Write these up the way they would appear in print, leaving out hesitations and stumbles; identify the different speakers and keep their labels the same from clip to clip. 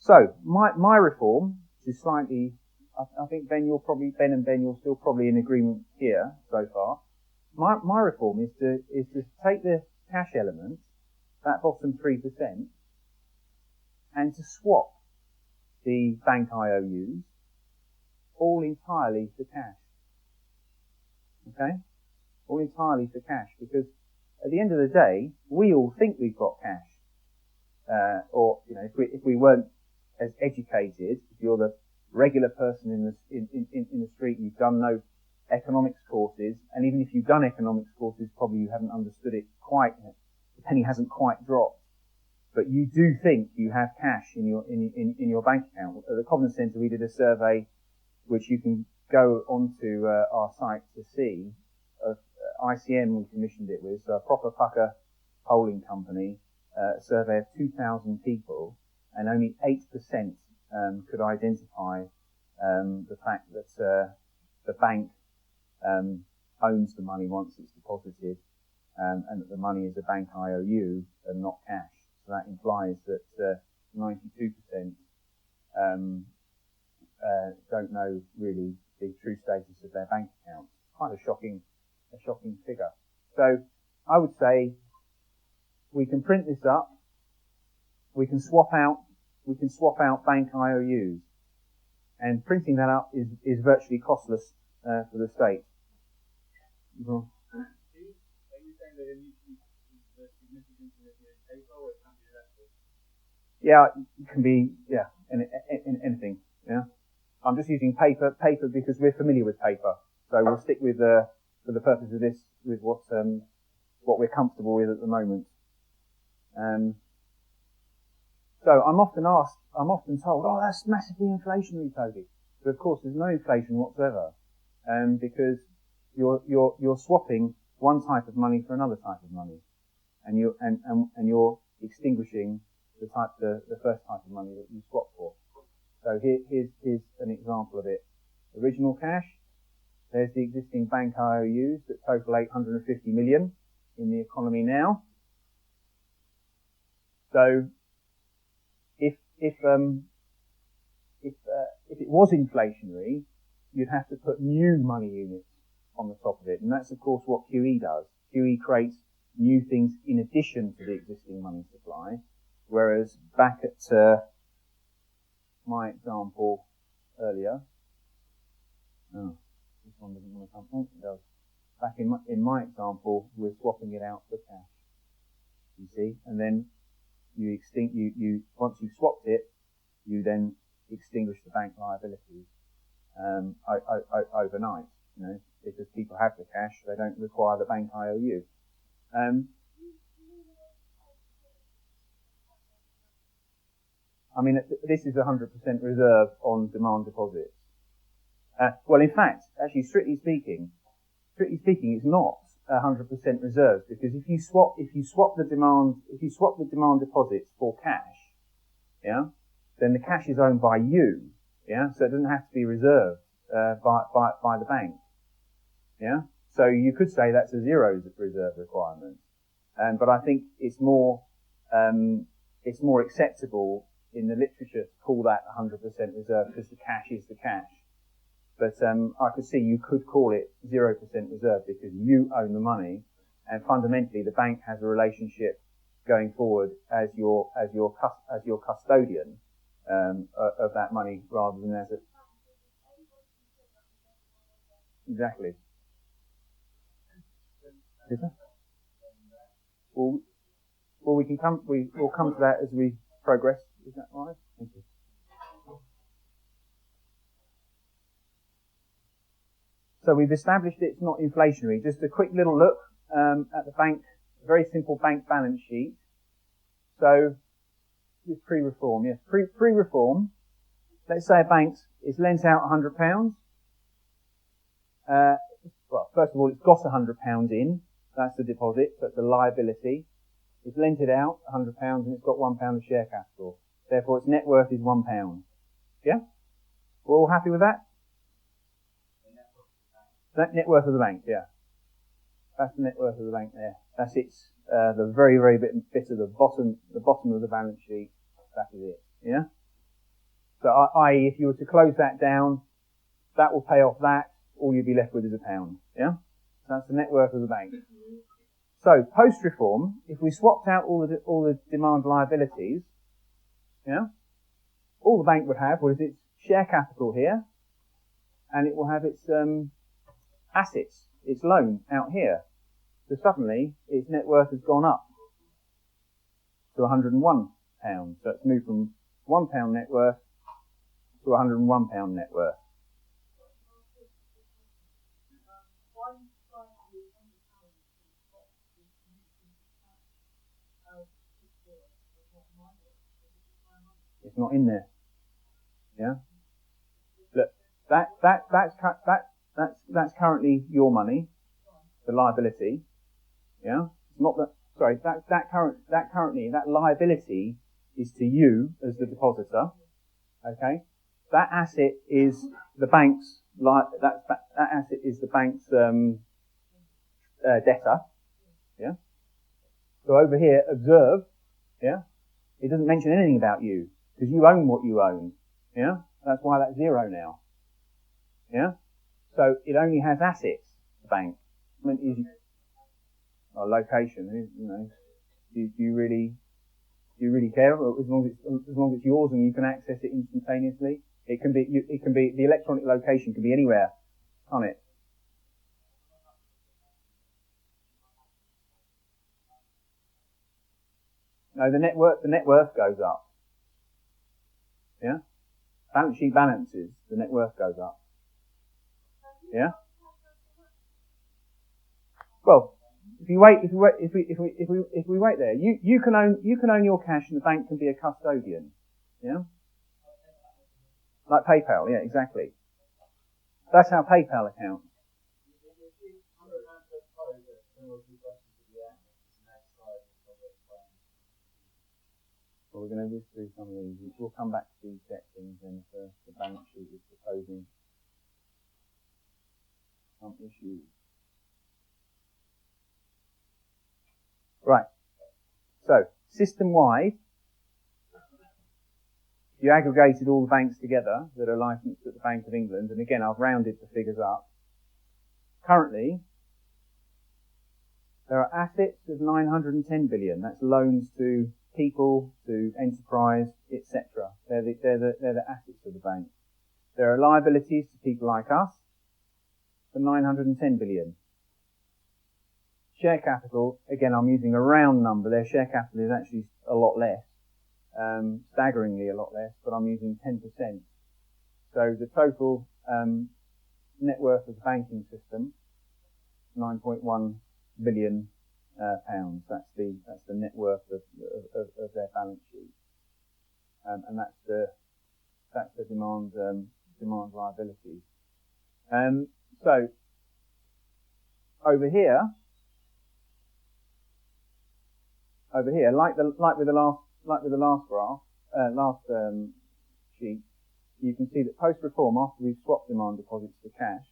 Speaker 1: So, my reform, which is slightly, I think Ben and Ben, you're still probably in agreement here so far. My reform is to take the cash element, that bottom 3%, and to swap the bank IOUs all entirely for cash. Okay? All entirely for cash, because at the end of the day, we all think we've got cash. Or, if we weren't as educated, if you're the regular person in the street, you've done no economics courses, and even if you've done economics courses, probably you haven't understood it quite, the penny hasn't quite dropped. But you do think you have cash in your bank account. At the Cobden Centre, we did a survey, which you can go onto our site to see. ICM we commissioned it with, so a proper pucker polling company, a survey of 2,000 people, and only 8% could identify the fact that the bank owns the money once it's deposited, and that the money is a bank IOU and not cash. So that implies that 92% don't know really the true status of their bank account. Quite a shocking figure. So I would say we can print this up. We can swap out bank IOUs, and printing that up is virtually costless for the state. Mm-hmm. Yeah, it can be, anything, yeah. I'm just using paper because we're familiar with paper. So we'll stick with, for the purpose of this, with what we're comfortable with at the moment. So I'm often told, oh, that's massively inflationary, Toby. But of course there's no inflation whatsoever. Because you're swapping one type of money for another type of money. And you're extinguishing the first type of money that you swap for. So here's an example of it. Original cash. There's the existing bank IOUs that total 850 million in the economy now. So if it was inflationary, you'd have to put new money units on the top of it, and that's of course what QE does. QE creates new things in addition to the existing money supply. Whereas back at my example earlier, this one doesn't want to come. Oh, it does. Back in my example, we're swapping it out for cash. You see, and then you once you've swapped it, you then extinguish the bank liabilities overnight. Because people have the cash, they don't require the bank IOU. I mean, this is 100% reserve on demand deposits. Well, in fact, actually, strictly speaking, it's not 100% reserve, because if you swap the demand deposits for cash, yeah, then the cash is owned by you, yeah, so it doesn't have to be reserved by the bank, yeah. So you could say that's a zero reserve requirement, but I think it's more acceptable in the literature to call that 100% reserve, because the cash is the cash. But I could see you could call it 0% reserve because you own the money, and fundamentally the bank has a relationship going forward as your custodian of that money, rather than as a exactly. Is that? Well, we'll come to that as we progress. Is that right? Thank you. So we've established it's not inflationary. Just a quick little look at the bank, very simple bank balance sheet. So this is pre-reform, yes. Pre-reform, let's say a bank is lent out £100. Well, first of all, it's got £100 in. That's the deposit, so it's a liability. It's lent it out £100 and it's got £1 of share capital. Therefore, its net worth is £1. Yeah? We're all happy with that? That net worth of the bank, yeah. That's the net worth of the bank there. That's its the very, very bit of the bottom of the balance sheet. That is it. Yeah? i.e. if you were to close that down, that will pay off that, all you'd be left with is £1. Yeah? So that's the net worth of the bank. So, post-reform, if we swapped out all the demand liabilities, yeah, all the bank would have was its share capital here, and it will have its assets, its loan out here. So suddenly, its net worth has gone up to £101. So it's moved from £1 net worth to £101 net worth. It's not in there. Yeah. Look, that's currently your money, the liability. Yeah. It's not that. Sorry. That liability is to you as the depositor. Okay. That asset is the bank's. That asset is the bank's debtor. Yeah. So over here, observe. Yeah. It doesn't mention anything about you because you own what you own. Yeah. That's why that's zero now. Yeah. So it only has assets. The bank. I mean, location. You know. Do you really care? As long as it's yours and you can access it instantaneously. It can be the electronic location can be anywhere, can't it? No, the net worth goes up. Yeah? Balance sheet balances, the net worth goes up. Yeah? Well, if we wait there, you can own your cash and the bank can be a custodian. Yeah? Like PayPal, yeah, exactly. That's how PayPal accounts. Well, we're going to whiz through some of these. We'll come back to these sections and the balance sheet is proposing some issues. Right. So, system-wide, you aggregated all the banks together that are licensed at the Bank of England, and again, I've rounded the figures up. Currently, there are assets of 910 billion. That's loans to people, to enterprise, etc. They're the assets of the bank. There are liabilities to people like us for 910 billion. Share capital, again, I'm using a round number. Their share capital is actually a lot less, staggeringly a lot less, but I'm using 10%. So the total net worth of the banking system, 9.1 billion pounds. That's the net worth of their balance sheet, and that's the demand liabilities. So over here, like with the last graph, sheet, you can see that post-reform, after we've swapped demand deposits to cash,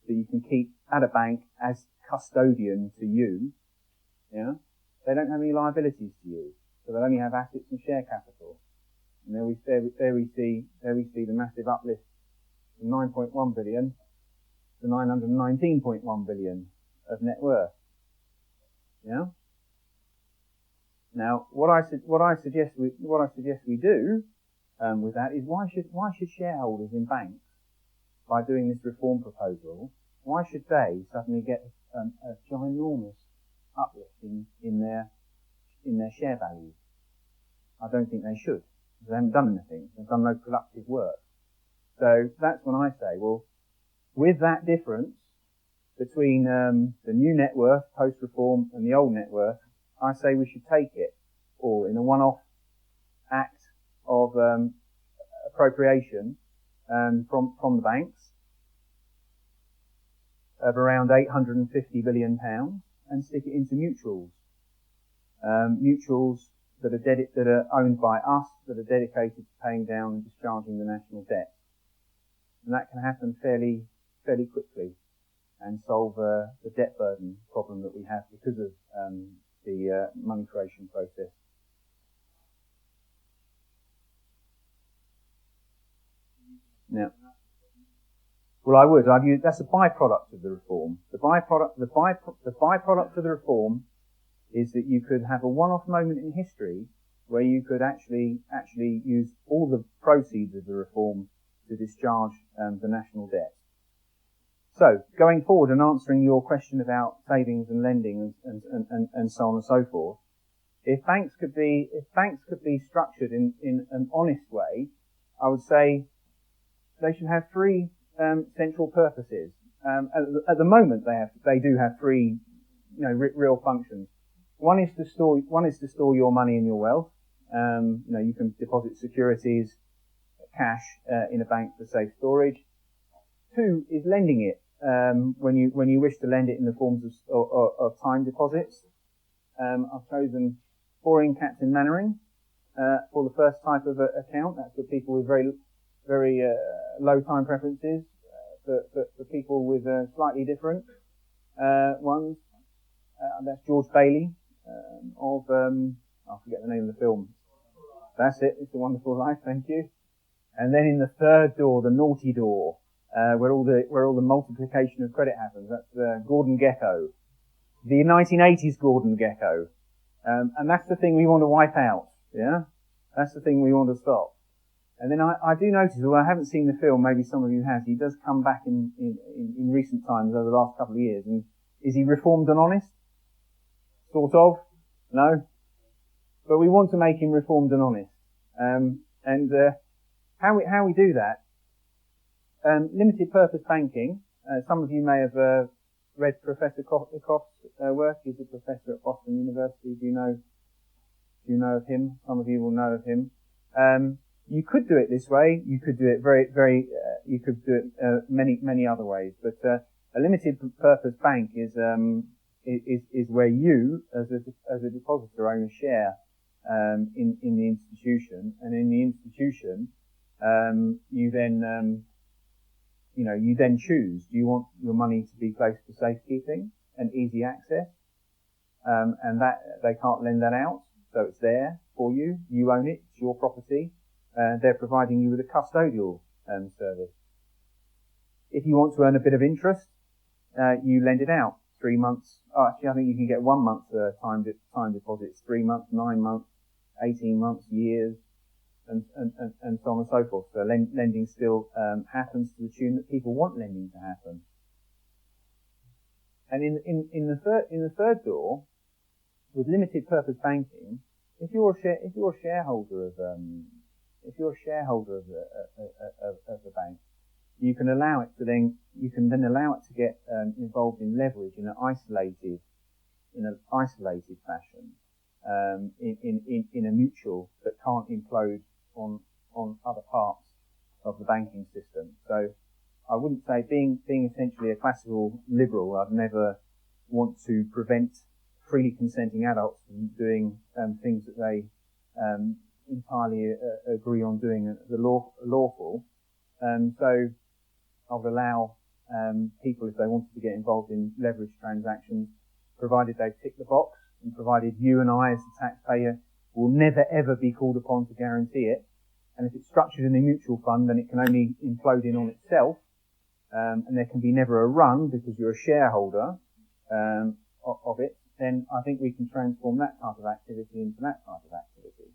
Speaker 1: that you can keep at a bank as custodian to you. Yeah, they don't have any liabilities to you, so they only have assets and share capital. And there we see the massive uplift from 9.1 billion to 919.1 billion of net worth. Yeah. Now, what I suggest we do with that is why should shareholders in banks, by doing this reform proposal, why should they suddenly get a ginormous uplift in their share value? I don't think they should. They haven't done anything. They've done no productive work. So that's when I say, well, with that difference between the new net worth post-reform and the old net worth, I say we should take it all in a one-off act of appropriation from the banks of around £850 billion and stick it into mutuals. Mutuals that are owned by us, that are dedicated to paying down and discharging the national debt. And that can happen fairly quickly and solve the debt burden problem that we have because of the money creation process. Now, well, I would. That's a byproduct of the reform. The byproduct of the reform is that you could have a one-off moment in history where you could actually use all the proceeds of the reform to discharge the national debt. So, going forward and answering your question about savings and lending and so on and so forth, if banks could be structured in an honest way, I would say they should have three central purposes. At the moment, they do have three, real functions. One is to store your money and your wealth. You can deposit securities, cash in a bank for safe storage. Two is lending it when you wish to lend it in the forms of time deposits. I've chosen Boring Captain Mannering for the first type of account. That's for people with very low time preferences. For people with slightly different ones, that's George Bailey I forget the name of the film. That's it. It's a Wonderful Life. Thank you. And then in the third door, the naughty door, where all the multiplication of credit happens. That's Gordon Gekko, the 1980s Gordon Gekko, and that's the thing we want to wipe out. Yeah, that's the thing we want to stop. And then I do notice, although I haven't seen the film, maybe some of you have, he does come back in recent times over the last couple of years. And is he reformed and honest? Sort of? No? But we want to make him reformed and honest. How we do that? Limited purpose banking. Some of you may have read Professor Koff's work. He's a professor at Boston University. Do you know of him? Some of you will know of him. You could do it this way. You could do it you could do it many other ways. But a limited purpose bank is where you, as a depositor, own a share in the institution, and in the institution, you then choose: do you want your money to be close to safekeeping and easy access, and that they can't lend that out, so it's there for you. You own it; it's your property. They're providing you with a custodial service. If you want to earn a bit of interest, you lend it out. 3 months. Actually, I think you can get 1 month time deposits, 3 months, 9 months, 18 months, years, and so on and so forth. So lending still happens to the tune that people want lending to happen. And in the third door, with limited purpose banking, if you're a shareholder of the bank, you can allow it to get involved in leverage in an isolated fashion, in a mutual that can't implode on other parts of the banking system. So I wouldn't say, being essentially a classical liberal, I'd never want to prevent freely consenting adults from doing things that they entirely agree on doing the lawful. So I would allow people, if they wanted to get involved in leverage transactions, provided they tick the box, and provided you and I, as the taxpayer, will never ever be called upon to guarantee it. And if it's structured in a mutual fund, then it can only implode in on itself, and there can be never a run because you're a shareholder of it. Then I think we can transform that type of activity into that type of activity.